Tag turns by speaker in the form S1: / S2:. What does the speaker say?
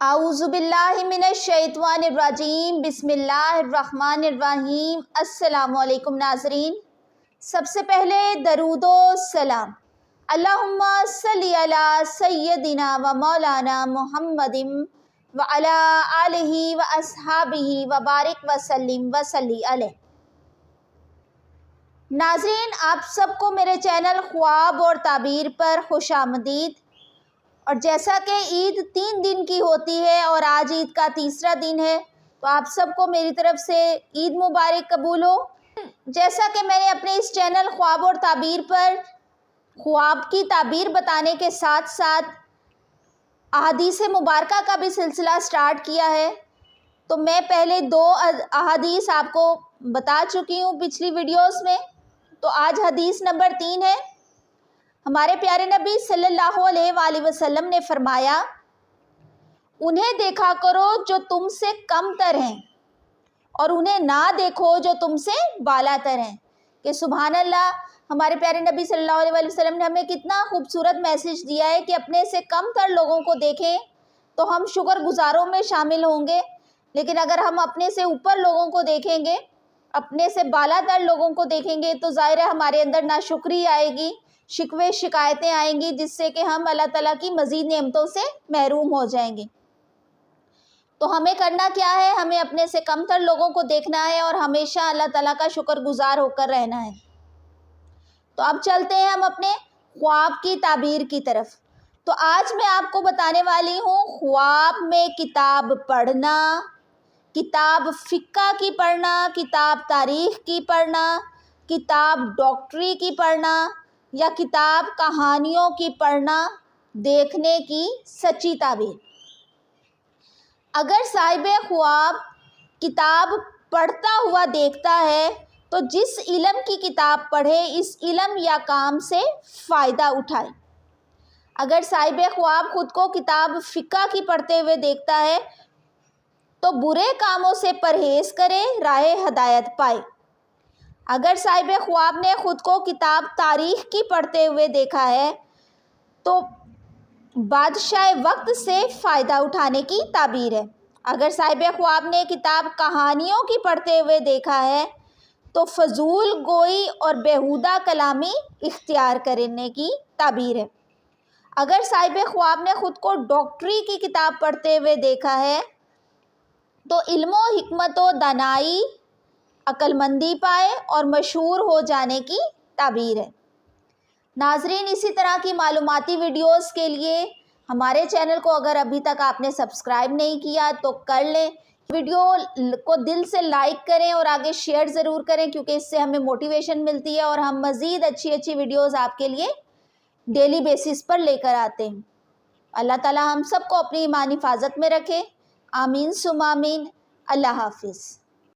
S1: आऊज़ुबिल्लाहि मिनश्शैतानिर्रजीम बिस्मिल्लाहिर्रहमानिर्रहीम। अस्सलामु अलैकुम नाज़रीन। सबसे पहले दरूदो सलाम अल्लाहुम्मा सल्ली अला सय्यदिना व मौलाना मुहम्मदिन व अला आलिहि व अस्हाबिहि व बारिक व सल्लिम व सल्ली अलैहि। नाज़रीन, आप सबको मेरे चैनल ख्वाब और ताबीर पर खुशामदीद। और जैसा कि ईद 3 दिन की होती है और आज ईद का तीसरा दिन है, तो आप सबको मेरी तरफ से ईद मुबारक कबूल हो। जैसा कि मैंने अपने इस चैनल ख्वाब और ताबीर पर ख्वाब की ताबीर बताने के साथ साथ अहादीस मुबारका का भी सिलसिला स्टार्ट किया है, तो मैं पहले 2 अहादीस आपको बता चुकी हूँ पिछली वीडियोस में। तो आज हदीस नंबर 3 है। हमारे प्यारे नबी सल्लल्लाहु अलैहि वसल्लम ने फरमाया, उन्हें देखा करो जो तुमसे कमतर हैं और उन्हें ना देखो जो तुमसे बालातर हैं। कि सुभान अल्लाह, हमारे प्यारे नबी सल्लल्लाहु अलैहि वसल्लम ने हमें कितना खूबसूरत मैसेज दिया है कि अपने से कमतर लोगों को देखें तो हम शुक्रगुजारों में शामिल होंगे, लेकिन अगर हम अपने से ऊपर लोगों को देखेंगे, अपने से बालातर लोगों को देखेंगे, तो ज़ाहिर है हमारे अंदर नाशुक्री आएगी, शिकवे शिकायतें आएंगी, जिससे कि हम अल्लाह ताला की मज़ीद नेमतों से महरूम हो जाएंगे। तो हमें करना क्या है? हमें अपने से कमतर लोगों को देखना है और हमेशा अल्लाह ताला का शुक्रगुजार होकर रहना है। तो अब चलते हैं हम अपने ख्वाब की ताबीर की तरफ। तो आज मैं आपको बताने वाली हूँ ख्वाब में किताब पढ़ना, किताब फ़िक़्ह की पढ़ना, किताब तारीख़ की पढ़ना, किताब डॉक्टरी की पढ़ना या किताब कहानियों की पढ़ना, देखने की सच्ची ताबीर। अगर साहिब ख्वाब किताब पढ़ता हुआ देखता है तो जिस इल्म की किताब पढ़े, इस इल्म या काम से फ़ायदा उठाए। अगर साहिब ख्वाब ख़ुद को किताब फ़िक़्ह की पढ़ते हुए देखता है तो बुरे कामों से परहेज़ करे, राहे हदायत पाए। अगर साहिब ख्वाब ने ख़ुद को किताब तारीख़ की पढ़ते हुए देखा है तो बादशाह वक्त से फ़ायदा उठाने की ताबीर है। अगर साहिब ख्वाब ने किताब कहानियों की पढ़ते हुए देखा है तो फजूल गोई और बेहुदा कलामी इख्तियार करने की ताबीर है। अगर साहिब ख्वाब ने ख़ुद को डॉक्टरी की किताब पढ़ते हुए देखा है तो इल्मो हिकमत व दानाई, अक्लमंदी पाए और मशहूर हो जाने की ताबीर है। नाजरीन, इसी तरह की मालूमाती वीडियोस के लिए हमारे चैनल को अगर अभी तक आपने सब्सक्राइब नहीं किया तो कर लें। वीडियो को दिल से लाइक करें और आगे शेयर ज़रूर करें, क्योंकि इससे हमें मोटिवेशन मिलती है और हम मज़ीद अच्छी वीडियोस आपके लिए डेली बेसिस पर लेकर आते हैं। अल्लाह ताला हम सबको अपनी ईमानी हिफाजत में रखे। आमीन सुम आमीन। अल्लाह हाफिज़।